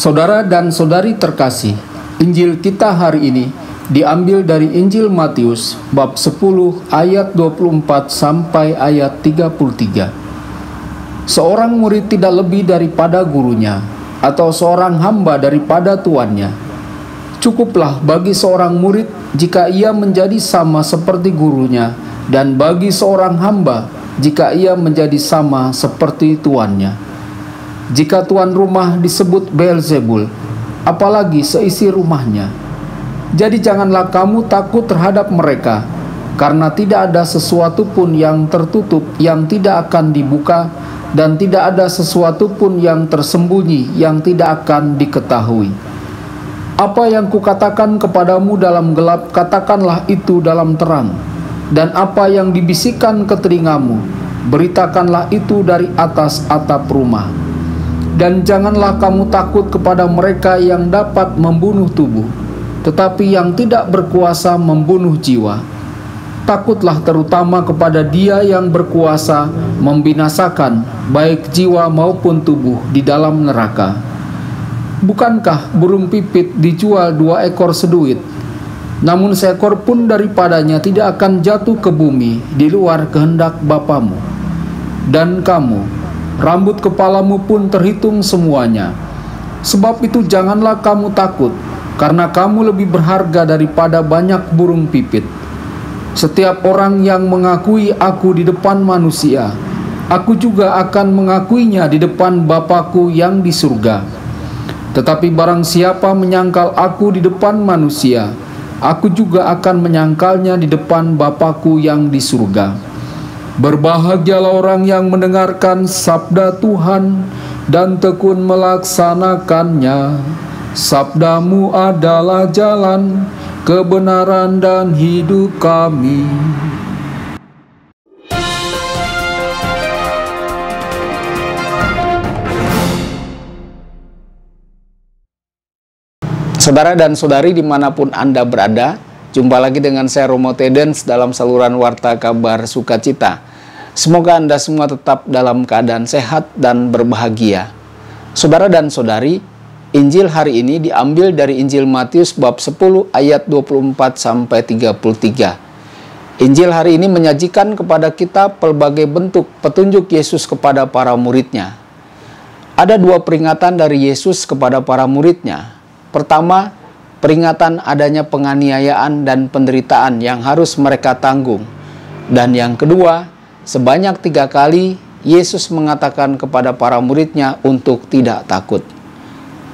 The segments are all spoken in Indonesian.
Saudara dan saudari terkasih, Injil kita hari ini diambil dari Injil Matius bab 10 ayat 24 sampai ayat 33. Seorang murid tidak lebih daripada gurunya, atau seorang hamba daripada tuannya. Cukuplah bagi seorang murid jika ia menjadi sama seperti gurunya, dan bagi seorang hamba jika ia menjadi sama seperti tuannya. Jika tuan rumah disebut Beelzebul, apalagi seisi rumahnya. Jadi janganlah kamu takut terhadap mereka, karena tidak ada sesuatu pun yang tertutup yang tidak akan dibuka, dan tidak ada sesuatu pun yang tersembunyi yang tidak akan diketahui. Apa yang kukatakan kepadamu dalam gelap, katakanlah itu dalam terang, dan apa yang dibisikkan ke telingamu, beritakanlah itu dari atas atap rumah. Dan janganlah kamu takut kepada mereka yang dapat membunuh tubuh, tetapi yang tidak berkuasa membunuh jiwa. Takutlah terutama kepada Dia yang berkuasa membinasakan baik jiwa maupun tubuh di dalam neraka. Bukankah burung pipit dijual 2 ekor seduit? Namun seekor pun daripadanya tidak akan jatuh ke bumi di luar kehendak Bapamu. Dan kamu, rambut kepalamu pun terhitung semuanya. Sebab itu janganlah kamu takut, karena kamu lebih berharga daripada banyak burung pipit. Setiap orang yang mengakui aku di depan manusia, aku juga akan mengakuinya di depan Bapa-Ku yang di surga. Tetapi barang siapa menyangkal aku di depan manusia, aku juga akan menyangkalnya di depan Bapa-Ku yang di surga. Berbahagialah orang yang mendengarkan sabda Tuhan dan tekun melaksanakannya. Sabdamu adalah jalan, kebenaran dan hidup kami. Saudara dan saudari dimanapun Anda berada, jumpa lagi dengan saya Romo Tedens dalam saluran Warta Kabar Sukacita. Semoga Anda semua tetap dalam keadaan sehat dan berbahagia. Saudara dan saudari, Injil hari ini diambil dari Injil Matius bab 10 ayat 24 sampai 33. Injil hari ini menyajikan kepada kita pelbagai bentuk petunjuk Yesus kepada para muridnya. Ada 2 peringatan dari Yesus kepada para muridnya. Pertama, peringatan adanya penganiayaan dan penderitaan yang harus mereka tanggung. Dan yang kedua, sebanyak 3 kali Yesus mengatakan kepada para muridnya untuk tidak takut.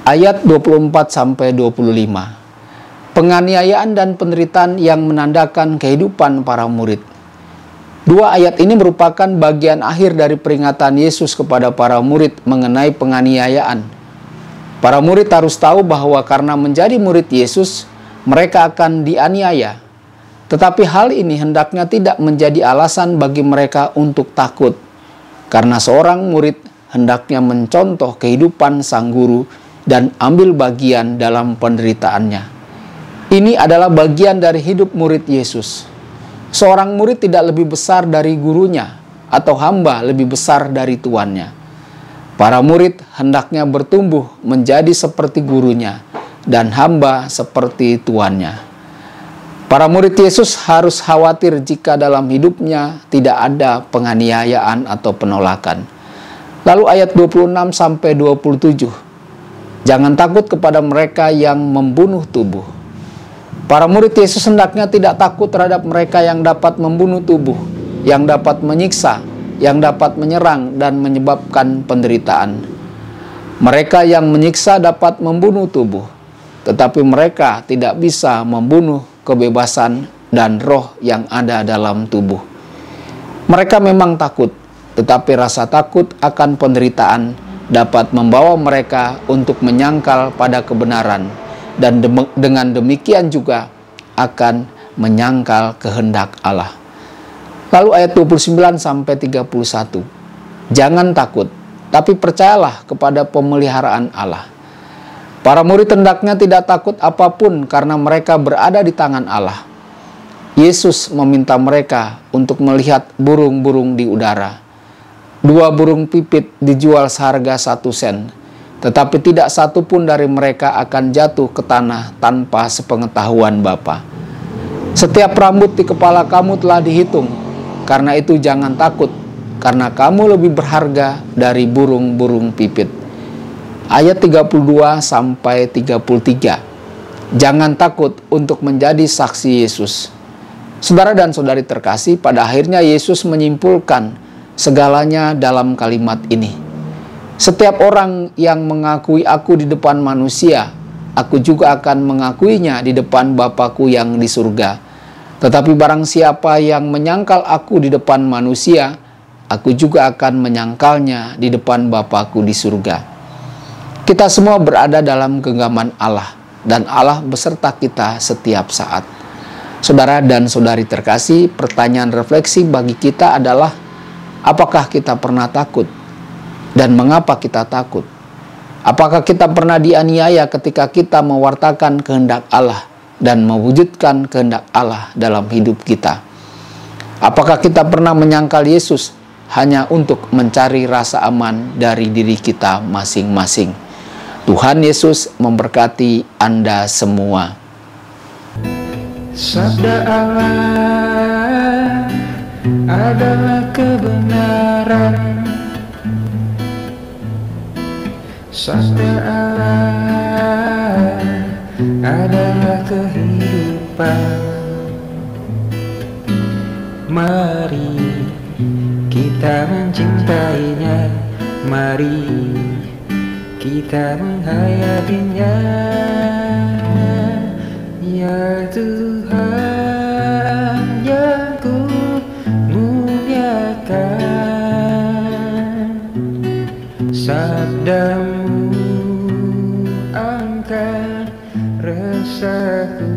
Ayat 24-25. Penganiayaan dan penderitaan yang menandakan kehidupan para murid. 2 ayat ini merupakan bagian akhir dari peringatan Yesus kepada para murid mengenai penganiayaan. Para murid harus tahu bahwa karena menjadi murid Yesus, mereka akan dianiaya. Tetapi hal ini hendaknya tidak menjadi alasan bagi mereka untuk takut, karena seorang murid hendaknya mencontoh kehidupan sang guru dan ambil bagian dalam penderitaannya. Ini adalah bagian dari hidup murid Yesus. Seorang murid tidak lebih besar dari gurunya, atau hamba lebih besar dari tuannya. Para murid hendaknya bertumbuh menjadi seperti gurunya, dan hamba seperti tuannya. Para murid Yesus harus khawatir jika dalam hidupnya tidak ada penganiayaan atau penolakan. Lalu ayat 26-27. Jangan takut kepada mereka yang membunuh tubuh. Para murid Yesus hendaknya tidak takut terhadap mereka yang dapat membunuh tubuh, yang dapat menyiksa, yang dapat menyerang dan menyebabkan penderitaan. Mereka yang menyiksa dapat membunuh tubuh, tetapi mereka tidak bisa membunuh kebebasan dan roh yang ada dalam tubuh. Mereka memang takut, tetapi rasa takut akan penderitaan dapat membawa mereka untuk menyangkal pada kebenaran, dan dengan demikian juga akan menyangkal kehendak Allah. Lalu ayat 29-31. Jangan takut, tapi percayalah kepada pemeliharaan Allah. Para murid hendaknya tidak takut apapun karena mereka berada di tangan Allah. Yesus meminta mereka untuk melihat burung-burung di udara. 2 burung pipit dijual seharga 1 sen. tetapi tidak satu pun dari mereka akan jatuh ke tanah tanpa sepengetahuan Bapa. Setiap rambut di kepala kamu telah dihitung, karena itu jangan takut, karena kamu lebih berharga dari burung-burung pipit. Ayat 32 sampai 33. Jangan takut untuk menjadi saksi Yesus. Saudara dan saudari terkasih, pada akhirnya Yesus menyimpulkan segalanya dalam kalimat ini. Setiap orang yang mengakui aku di depan manusia, aku juga akan mengakuinya di depan Bapa-Ku yang di surga. Tetapi barang siapa yang menyangkal aku di depan manusia, aku juga akan menyangkalnya di depan Bapa-Ku di surga. Kita semua berada dalam genggaman Allah, dan Allah beserta kita setiap saat. Saudara dan saudari terkasih, pertanyaan refleksi bagi kita adalah, apakah kita pernah takut? Dan mengapa kita takut? Apakah kita pernah dianiaya ketika kita mewartakan kehendak Allah dan mewujudkan kehendak Allah dalam hidup kita? Apakah kita pernah menyangkal Yesus hanya untuk mencari rasa aman dari diri kita masing-masing? Tuhan Yesus memberkati Anda semua. Sabda Allah adalah kebenaran. Sabda Allah adalah kehidupan. Mari kita mencintainya, mari kita menghayatinya. Ya Tuhan yang ku muliakan, sabdamu angkat resahku.